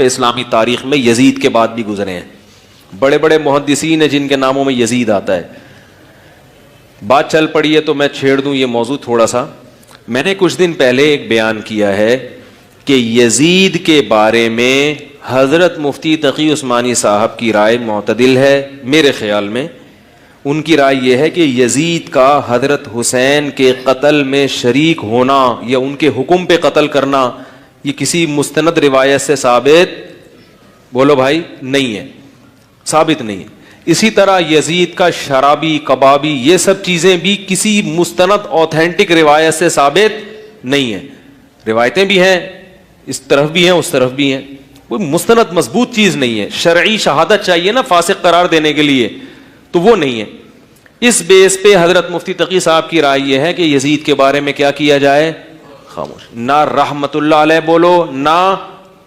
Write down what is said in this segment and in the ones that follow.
پہ اسلامی تاریخ میں یزید کے بعد بھی گزرے ہیں. بڑے بڑے محدثین ہیں جن کے ناموں میں یزید آتا ہے. بات چل پڑی ہے تو میں چھیڑ دوں یہ موضوع تھوڑا سا. میں نے کچھ دن پہلے ایک بیان کیا ہے کہ یزید کے بارے میں حضرت مفتی تقی عثمانی صاحب کی رائے معتدل ہے. میرے خیال میں ان کی رائے یہ ہے کہ یزید کا حضرت حسین کے قتل میں شریک ہونا یا ان کے حکم پہ قتل کرنا یہ کسی مستند روایت سے ثابت، بولو بھائی، نہیں ہے، ثابت نہیں ہے. اسی طرح یزید کا شرابی، کبابی، یہ سب چیزیں بھی کسی مستند اوتھینٹک روایت سے ثابت نہیں ہیں. روایتیں بھی ہیں، اس طرف بھی ہیں اس طرف بھی ہیں، کوئی مستند مضبوط چیز نہیں ہے. شرعی شہادت چاہیے نا فاسق قرار دینے کے لیے، تو وہ نہیں ہے. اس بیس پہ حضرت مفتی تقی صاحب کی رائے یہ ہے کہ یزید کے بارے میں کیا کیا جائے؟ خاموش. نہ رحمت اللہ علیہ بولو نہ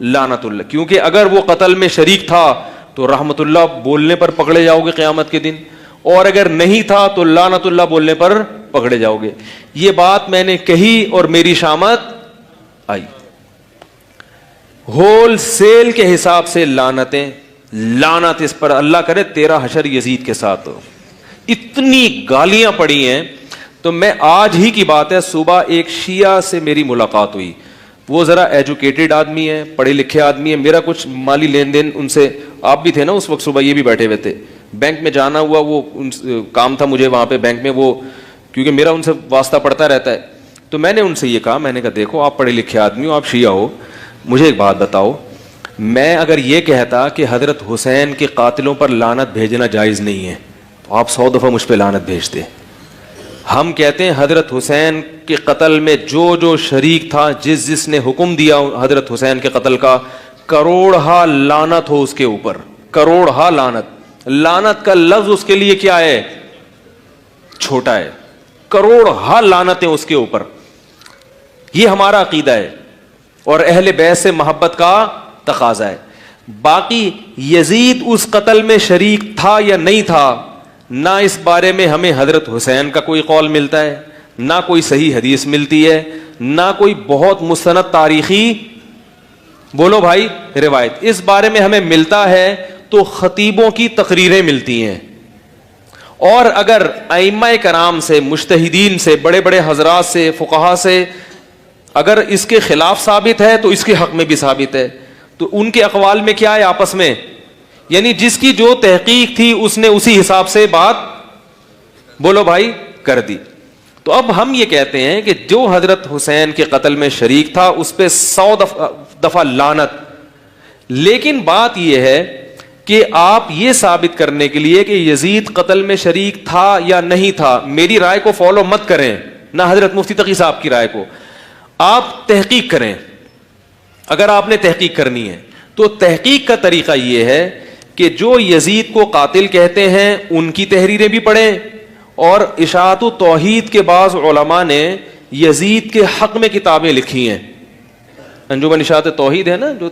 لعنت اللہ، کیونکہ اگر وہ قتل میں شریک تھا تو رحمت اللہ بولنے پر پکڑے جاؤ گے قیامت کے دن، اور اگر نہیں تھا تو لعنت اللہ بولنے پر پکڑے جاؤ گے. یہ بات میں نے کہی اور میری شامت آئی. ہول سیل کے حساب سے لعنت اس پر، اللہ کرے تیرا حشر یزید کے ساتھ ہو. اتنی گالیاں پڑی ہیں. تو میں آج ہی کی بات ہے، صبح ایک شیعہ سے میری ملاقات ہوئی. وہ ذرا ایجوکیٹڈ آدمی ہے، پڑھے لکھے آدمی ہے. میرا کچھ مالی لین دین ان سے، آپ بھی تھے نا اس وقت، صبح یہ بھی بیٹھے ہوئے تھے. بینک میں جانا ہوا، وہ کام تھا مجھے وہاں پہ بینک میں، وہ کیونکہ میرا ان سے واسطہ پڑتا رہتا ہے. تو میں نے ان سے یہ کہا، میں نے کہا دیکھو آپ پڑھے لکھے آدمی ہو، آپ شیعہ ہو، مجھے ایک بات بتاؤ، میں اگر یہ کہتا کہ حضرت حسین کے قاتلوں پر لعنت بھیجنا جائز نہیں ہے تو آپ 100 دفعہ مجھ پہ لعنت بھیجتے. ہم کہتے ہیں حضرت حسین کے قتل میں جو شریک تھا، جس نے حکم دیا حضرت حسین کے قتل کا، کروڑہا لعنت ہو اس کے اوپر. کروڑہا لعنت. لعنت کا لفظ اس کے لیے کیا ہے؟ چھوٹا ہے. کروڑہا لعنتیں اس کے اوپر. یہ ہمارا عقیدہ ہے اور اہل بیت سے محبت کا تقاضا ہے. باقی یزید اس قتل میں شریک تھا یا نہیں تھا، نہ اس بارے میں ہمیں حضرت حسین کا کوئی قول ملتا ہے، نہ کوئی صحیح حدیث ملتی ہے، نہ کوئی بہت مستند تاریخی، بولو بھائی، روایت. اس بارے میں ہمیں ملتا ہے تو خطیبوں کی تقریریں ملتی ہیں. اور اگر ائمہ کرام سے، مجتہدین سے، بڑے بڑے حضرات سے، فقہا سے اگر اس کے خلاف ثابت ہے تو اس کے حق میں بھی ثابت ہے. تو ان کے اقوال میں کیا ہے آپس میں، یعنی جس کی جو تحقیق تھی اس نے اسی حساب سے بات، بولو بھائی، کر دی. تو اب ہم یہ کہتے ہیں کہ جو حضرت حسین کے قتل میں شریک تھا اس پہ 100 دفعہ لعنت. لیکن بات یہ ہے کہ آپ یہ ثابت کرنے کے لیے کہ یزید قتل میں شریک تھا یا نہیں تھا، میری رائے کو فالو مت کریں، نہ حضرت مفتی تقی صاحب کی رائے کو. آپ تحقیق کریں. اگر آپ نے تحقیق کرنی ہے تو تحقیق کا طریقہ یہ ہے کہ جو یزید کو قاتل کہتے ہیں ان کی تحریریں بھی پڑھیں، اور اشاعت التوحید کے بعض علماء نے یزید کے حق میں کتابیں لکھی ہیں. انجمن اشاعت توحید ہے نا جو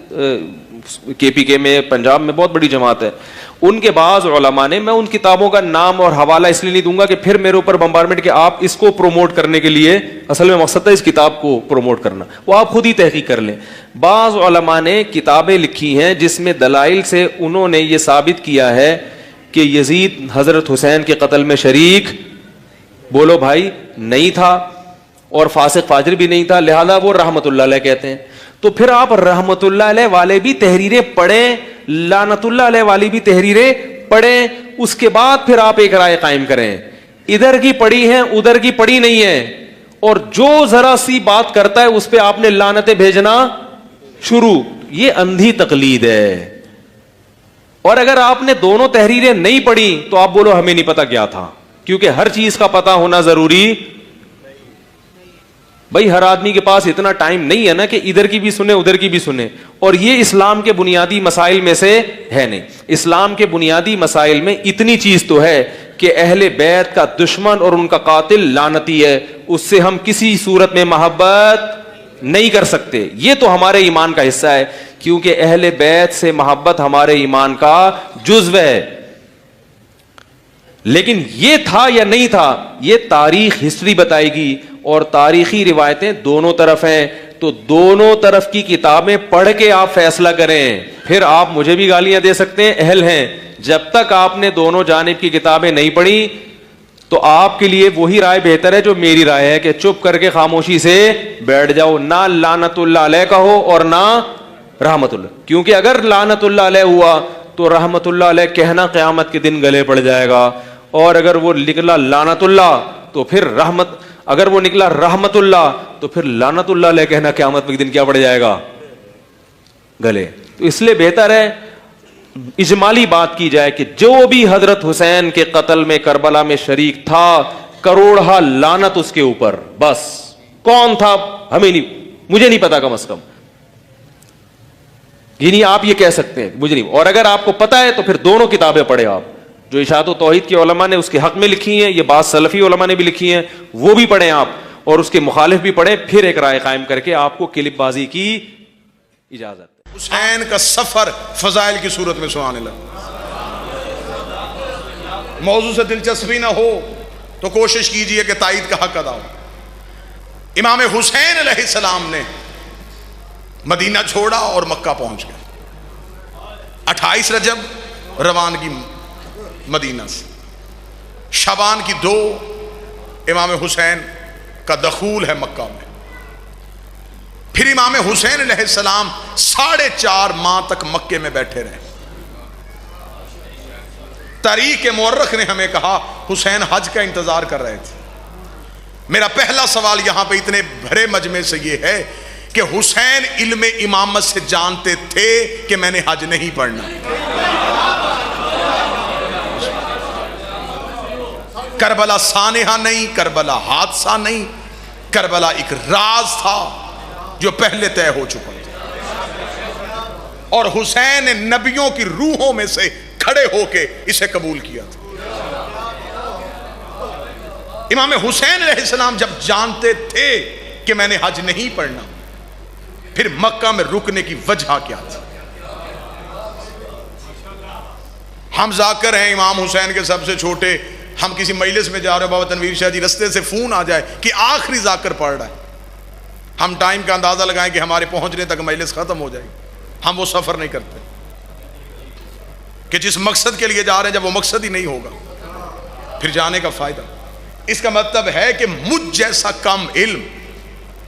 KPK میں، پنجاب میں بہت بڑی جماعت ہے، ان کے بعض علماء نے، میں ان کتابوں کا نام اور حوالہ اس لیے نہیں دوں گا کہ پھر میرے اوپر بمبارمنٹ کہ آپ اس کو پروموٹ کرنے کے لیے، اصل میں مقصد ہے اس کتاب کو پروموٹ کرنا، وہ آپ خود ہی تحقیق کر لیں. بعض علماء نے کتابیں لکھی ہیں جس میں دلائل سے انہوں نے یہ ثابت کیا ہے کہ یزید حضرت حسین کے قتل میں شریک، بولو بھائی، نہیں تھا، اور فاسق فاجر بھی نہیں تھا، لہذا وہ رحمت اللہ علیہ کہتے ہیں. تو پھر آپ رحمت اللہ علیہ والے بھی تحریریں پڑھیں، لعنت اللہ علیہ والی بھی تحریریں پڑھیں، اس کے بعد پھر آپ ایک رائے قائم کریں. ادھر کی پڑھی ہیں ادھر کی پڑھی نہیں ہے، اور جو ذرا سی بات کرتا ہے اس پہ آپ نے لعنتیں بھیجنا شروع. یہ اندھی تقلید ہے. اور اگر آپ نے دونوں تحریریں نہیں پڑھی تو آپ بولو ہمیں نہیں پتا کیا تھا، کیونکہ ہر چیز کا پتا ہونا ضروری. بھائی ہر آدمی کے پاس اتنا ٹائم نہیں ہے نا کہ ادھر کی بھی سنے ادھر کی بھی سنے. اور یہ اسلام کے بنیادی مسائل میں سے ہے نہیں. اسلام کے بنیادی مسائل میں اتنی چیز تو ہے کہ اہل بیت کا دشمن اور ان کا قاتل لعنتی ہے، اس سے ہم کسی صورت میں محبت نہیں کر سکتے. یہ تو ہمارے ایمان کا حصہ ہے، کیونکہ اہل بیت سے محبت ہمارے ایمان کا جزو ہے. لیکن یہ تھا یا نہیں تھا، یہ تاریخ، ہسٹری بتائے گی، اور تاریخی روایتیں دونوں طرف ہیں. تو دونوں طرف کی کتابیں پڑھ کے آپ فیصلہ کریں. پھر آپ مجھے بھی گالیاں دے سکتے ہیں, اہل ہیں. جب تک آپ نے دونوں جانب کی کتابیں نہیں پڑھی تو آپ کے لیے وہی رائے بہتر ہے جو میری رائے ہے, کہ چپ کر کے خاموشی سے بیٹھ جاؤ, نہ لعنت اللہ علیہ کہو اور نہ رحمت اللہ. کیونکہ اگر لعنت اللہ علیہ ہوا تو رحمت اللہ علیہ کہنا قیامت کے دن گلے پڑ جائے گا, اور اگر وہ نکلا لعنت اللہ تو پھر اگر وہ نکلا رحمت اللہ تو پھر لعنت اللہ علیہ کہنا قیامت کے دن کیا پڑ جائے گا, گلے. تو اس لیے بہتر ہے اجمالی بات کی جائے کہ جو بھی حضرت حسین کے قتل میں کربلا میں شریک تھا, کروڑہ لعنت اس کے اوپر. بس کون تھا ہمیں نہیں, مجھے نہیں پتا, کم از کم یعنی آپ یہ کہہ سکتے ہیں مجھے نہیں. اور اگر آپ کو پتا ہے تو پھر دونوں کتابیں پڑھیں آپ, جو اشاعت و توحید کے علماء نے اس کے حق میں لکھی ہیں, یہ بات سلفی علماء نے بھی لکھی ہیں, وہ بھی پڑھیں آپ, اور اس کے مخالف بھی پڑھیں. پھر ایک رائے قائم کر کے آپ کو کلپ بازی کی اجازت. حسین کا سفر فضائل کی صورت میں سنانے لگا. موضوع سے دلچسپی نہ ہو تو کوشش کیجئے کہ تائید کا حق ادا ہو. امام حسین علیہ السلام نے مدینہ چھوڑا اور مکہ پہنچ گئے. 28 رجب روانگی مدینہ سے, شعبان کی 2 امام حسین کا دخول ہے مکہ میں. پھر امام حسین علیہ السلام 4.5 ماہ تک مکے میں بیٹھے رہے. تاریخ مورخ نے ہمیں کہا حسین حج کا انتظار کر رہے تھے. میرا پہلا سوال یہاں پہ اتنے بھرے مجمع سے یہ ہے کہ حسین علم امامت سے جانتے تھے کہ میں نے حج نہیں پڑھنا؟ کربلا سانحہ نہیں, کربلا حادثہ نہیں, کربلا ایک راز تھا جو پہلے طے ہو چکا تھا, اور حسین نے نبیوں کی روحوں میں سے کھڑے ہو کے اسے قبول کیا تھا. امام حسین علیہ السلام جب جانتے تھے کہ میں نے حج نہیں پڑھنا, پھر مکہ میں رکنے کی وجہ کیا تھی؟ ہم ذاکر ہیں امام حسین کے سب سے چھوٹے, ہم کسی مجلس میں جا رہے ہیں, بابا تنویر شاہ جی رستے سے فون آ جائے کہ آخری ذاکر پڑھ رہا ہے, ہم ٹائم کا اندازہ لگائیں کہ ہمارے پہنچنے تک مجلس ختم ہو جائے گی. ہم وہ سفر نہیں کرتے کہ جس مقصد کے لیے جا رہے ہیں جب وہ مقصد ہی نہیں ہوگا پھر جانے کا فائدہ. اس کا مطلب ہے کہ مجھ جیسا کم علم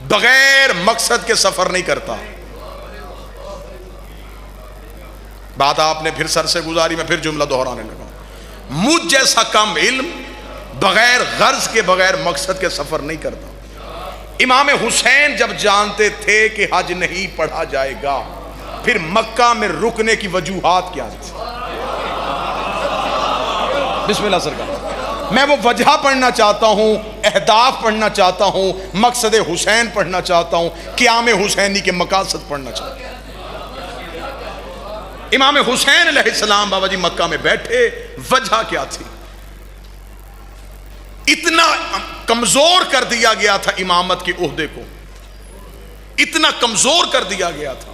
بغیر مقصد کے سفر نہیں کرتا. بات آپ نے پھر سر سے گزاری, میں پھر جملہ دہرانے لگا. مجھ جیسا کم علم بغیر غرض کے, بغیر مقصد کے سفر نہیں کرتا. امام حسین جب جانتے تھے کہ حج نہیں پڑھا جائے گا, پھر مکہ میں رکنے کی وجوہات کیا تھی؟ بسم اللہ سرکار. میں وہ وجہ پڑھنا چاہتا ہوں, اہداف پڑھنا چاہتا ہوں, مقصد حسین پڑھنا چاہتا ہوں, قیام حسینی کے مقاصد پڑھنا چاہتا ہوں. امام حسین علیہ السلام بابا جی مکہ میں بیٹھے, وجہ کیا تھی؟ اتنا کمزور کر دیا گیا تھا امامت کے عہدے کو, اتنا کمزور کر دیا گیا تھا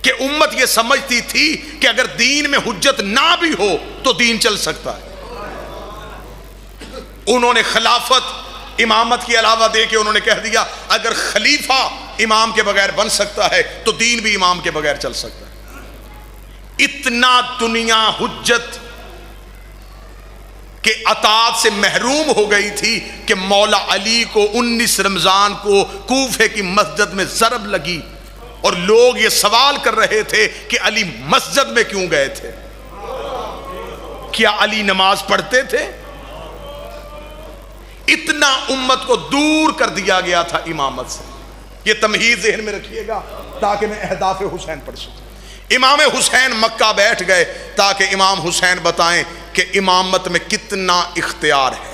کہ امت یہ سمجھتی تھی کہ اگر دین میں حجت نہ بھی ہو تو دین چل سکتا ہے. انہوں نے خلافت امامت کے علاوہ دے کے انہوں نے کہہ دیا اگر خلیفہ امام کے بغیر بن سکتا ہے تو دین بھی امام کے بغیر چل سکتا ہے. اتنا دنیا حجت کہ اطاعت سے محروم ہو گئی تھی کہ مولا علی کو 19 رمضان کو کوفے کی مسجد میں ضرب لگی, اور لوگ یہ سوال کر رہے تھے کہ علی مسجد میں کیوں گئے تھے؟ کیا علی نماز پڑھتے تھے؟ اتنا امت کو دور کر دیا گیا تھا امامت سے. یہ تمہید ذہن میں رکھیے گا تاکہ میں اہداف حسین پڑھ سکوں. امام حسین مکہ بیٹھ گئے تاکہ امام حسین بتائیں کہ امامت میں کتنا اختیار ہے.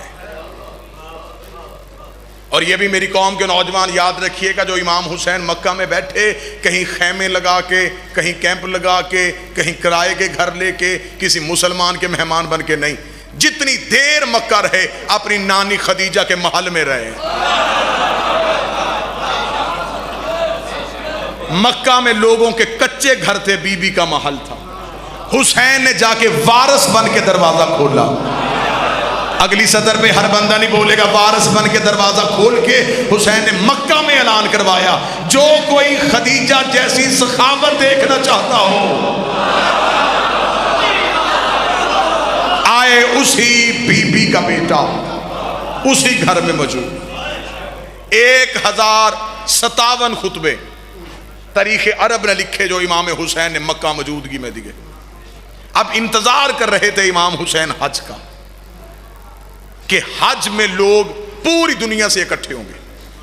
اور یہ بھی میری قوم کے نوجوان یاد رکھیے گا, جو امام حسین مکہ میں بیٹھے کہیں خیمے لگا کے, کہیں کیمپ لگا کے, کہیں کرائے کے گھر لے کے, کسی مسلمان کے مہمان بن کے نہیں, جتنی دیر مکہ رہے اپنی نانی خدیجہ کے محل میں رہے. مکہ میں لوگوں کے کچے گھر تھے, بی بی کا محل تھا. حسین نے جا کے وارث بن کے دروازہ کھولا. اگلی سطر پہ ہر بندہ نہیں بولے گا، وارث بن کے دروازہ کھول کے حسین نے مکہ میں اعلان کروایا، جو کوئی خدیجہ جیسی سخاوت دیکھنا چاہتا ہو آئے اسی بی بی کا بیٹا اسی گھر میں موجود۔ 1057 خطبے تاریخ عرب نے لکھے جو امام حسین نے مکہ موجودگی میں دیے۔ اب انتظار کر رہے تھے امام حسین حج کا، کہ حج میں لوگ پوری دنیا سے اکٹھے ہوں گے۔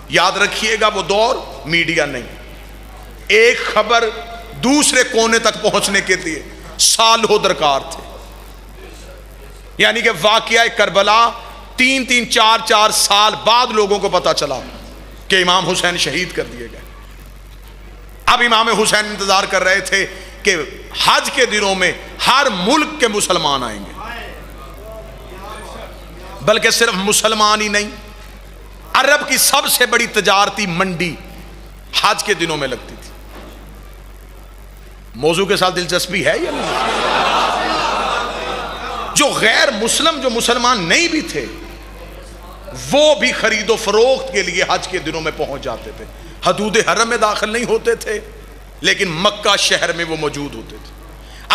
یاد رکھیے گا وہ دور میڈیا نہیں، ایک خبر دوسرے کونے تک پہنچنے کے لیے سالوں درکار تھے۔ یعنی کہ واقعہ کربلا 3-4 سال بعد لوگوں کو پتا چلا کہ امام حسین شہید کر دیے گئے۔ اب امام حسین انتظار کر رہے تھے کہ حج کے دنوں میں ہر ملک کے مسلمان آئیں گے، بلکہ صرف مسلمان ہی نہیں، عرب کی سب سے بڑی تجارتی منڈی حج کے دنوں میں لگتی تھی۔ موضوع کے ساتھ دلچسپی ہے یا نہیں؟ جو غیر مسلم، جو مسلمان نہیں بھی تھے، وہ بھی خرید و فروخت کے لیے حج کے دنوں میں پہنچ جاتے تھے۔ حدود حرم میں داخل نہیں ہوتے تھے، لیکن مکہ شہر میں وہ موجود ہوتے تھے۔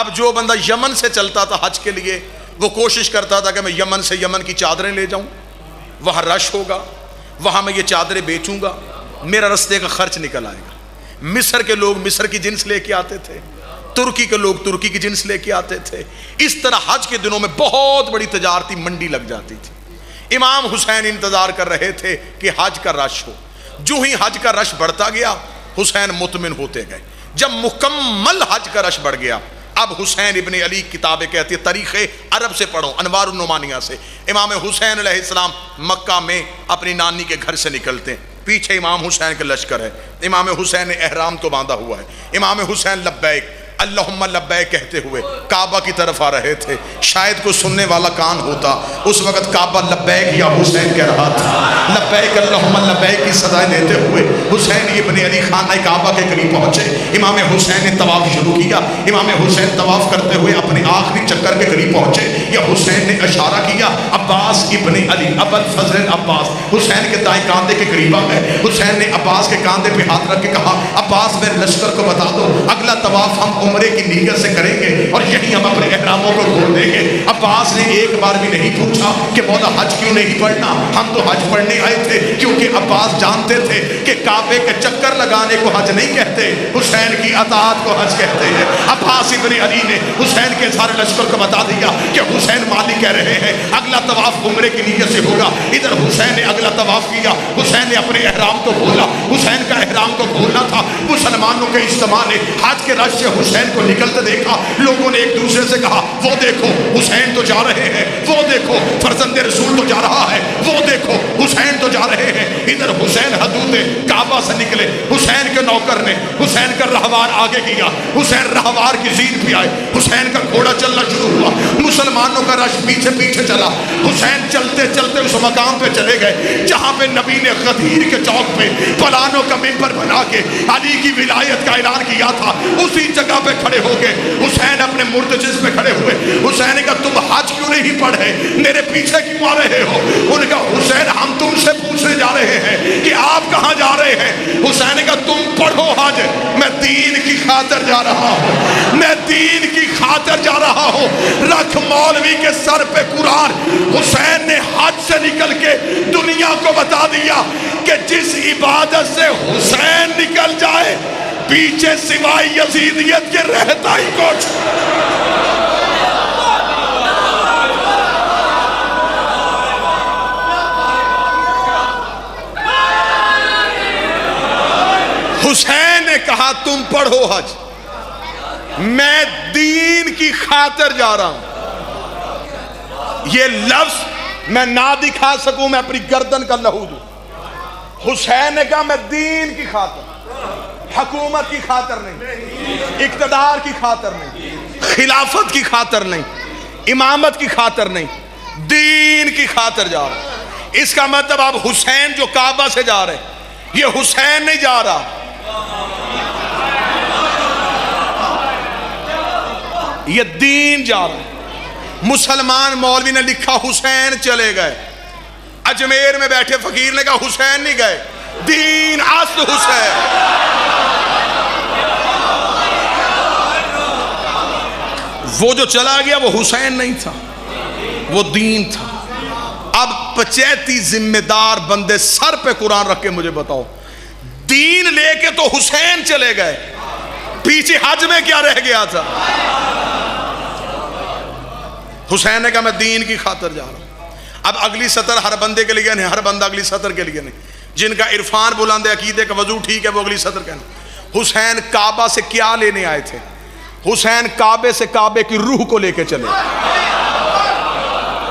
اب جو بندہ یمن سے چلتا تھا حج کے لیے، وہ کوشش کرتا تھا کہ میں یمن سے یمن کی چادریں لے جاؤں، وہاں رش ہوگا، وہاں میں یہ چادریں بیچوں گا، میرا رستے کا خرچ نکل آئے گا۔ مصر کے لوگ مصر کی جنس لے کے آتے تھے، ترکی کے لوگ ترکی کی جنس لے کے آتے تھے۔ اس طرح حج کے دنوں میں بہت بڑی تجارتی منڈی لگ جاتی تھی۔ امام حسین انتظار کر رہے تھے کہ حج کا رش ہو۔ جو ہی حج کا رش بڑھتا گیا، حسین مطمئن ہوتے گئے۔ جب مکمل حج کا رش بڑھ گیا، اب حسین ابن علی کتابیں کہتی ہے، تاریخ عرب سے پڑھو، انوار النعمانیہ سے، امام حسین علیہ السلام مکہ میں اپنی نانی کے گھر سے نکلتے ہیں، پیچھے امام حسین کا لشکر ہے، امام حسین نے احرام تو باندھا ہوا ہے، امام حسین لبیک اللہم لبیک کہتے ہوئے کعبہ کی طرف آ رہے تھے۔ شاید کوئی سننے والا کان ہوتا، اس وقت کعبہ لبیک یا حسین کہہ رہا تھا، لبیک اللہم لبیک کی صدائیں دیتے ہوئے حسین ابن علی خانہ کعبہ کے قریب پہنچے۔ امام حسین نے طواف شروع کیا، امام حسین طواف کرتے ہوئے اپنے آخری چکر کے قریب پہنچے، یا حسین نے اشارہ کیا، عباس ابن علی ابو الفضل عباس حسین کے دائیں کاندھے کے قریب آ گئے۔ حسین نے عباس کے کاندھے پہ ہاتھ رکھ کے کہا، عباس میرے لشکر کو بتا دو اگلا طواف ہم عمرے کی نیت سے کریں گے اور یہیں ہم اپنے احراموں کو کھول دیں گے۔ عباس نے ایک بار بھی نہیں پوچھا کہ مولا حج کیوں نہیں پڑھنا، ہم تو حج پڑھنے آئے تھے، کیونکہ عباس جانتے تھے کہ کعبے کے چکر لگانے کو حج نہیں کہتے، حسین کی اطاعت کو حج کہتے ہیں۔ عباس ابن علی نے حسین کے سارے لشکر کو بتا دیا کہ حسین مالی کہہ رہے ہیں اگلا طواف عمرے کی نیت سے ہوگا۔ ادھر حسین نے اگلا طواف کیا، حسین نے اپنے احرام کو کھولا، حسین کا احرام کو کھولنا تھا۔ مسلمانوں کے اجتماع نے حج کے رش سے حسین کو نکلتے دیکھا، لوگوں نے ایک دوسرے سے کہا وہ دیکھو حسین تو جا رہے ہیں، وہ دیکھو فرزند رسول تو جا رہا ہے، وہ دیکھو حسین تو جا رہے ہیں۔ ادھر حسین حدود کعبہ سے نکلے، حسین کے نوکر نے حسین کا رہوار آگے کیا، حسین رہوار کی زین پہ آئے، حسین کا گھوڑا چلنا شروع ہوا، مسلمانوں کا رش پیچھے پیچھے چلا۔ حسین چلتے چلتے اس مقام پہ چلے گئے جہاں پہ نبی نے غدیر کے چوک پہ پلانوں کا منبر بنا کے علی کی ولایت کا اعلان کیا تھا، اسی جگہ پہ کھڑے ہو کے حسین اپنے مرتجز پہ کھڑے ہوئے۔ حسین نے کہا تم حج کیوں نہیں پڑھے، میرے پیچھے کیوں آ رہے ہو؟ انہوں نے کہا حسین ہم تم سے پوچھنے جا رہے ہیں کہ آپ کہاں جا رہے ہیں۔ حسین نے کہا تم پڑھو حج، میں دین کی خاطر جا رہا ہوں، میں دین کی خاطر جا رہا ہوں۔ رکھ مولوی کے سر پہ قرآن۔ حسین نے حج سے نکل کے دنیا کو بتا دیا کہ جس عبادت سے حسین نکل جائے پیچھے سوائے یزیدیت کے رہتا ہی کچھ۔ حسین نے کہا تم پڑھو حج، میں دین کی خاطر جا رہا ہوں۔ یہ لفظ میں نہ دکھا سکوں، میں اپنی گردن کا لہو دوں۔ حسین نے کہا میں دین کی خاطر، حکومت کی خاطر نہیں، اقتدار کی خاطر نہیں، خلافت کی خاطر نہیں، امامت کی خاطر نہیں، دین کی خاطر جا رہا ہوں۔ اس کا مطلب اب حسین جو کعبہ سے جا رہے ہیں، یہ حسین نہیں جا رہا، یہ دین جا رہا ہے۔ مسلمان مولوی نے لکھا حسین چلے گئے، اجمیر میں بیٹھے فقیر نے کہا حسین نہیں گئے، دین اصل حسین۔ وہ جو چلا گیا وہ حسین نہیں تھا، وہ دین تھا۔ اب پچیتی ذمہ دار بندے سر پہ قرآن رکھ کے مجھے بتاؤ، دین لے کے تو حسین چلے گئے، پیچھے حج میں کیا رہ گیا تھا؟ حسین نے کہا میں دین کی خاطر جا رہا ہوں۔ اب اگلی سطر ہر بندے کے لیے نہیں، ہر بندہ اگلی سطر کے لیے نہیں، جن کا عرفان بلند ہے، عقیدے کا وضو ٹھیک ہے، وہ اگلی سطر کہنا۔ حسین کعبہ سے کیا لینے آئے تھے؟ حسین کعبے سے کعبے کی روح کو لے کے چلے۔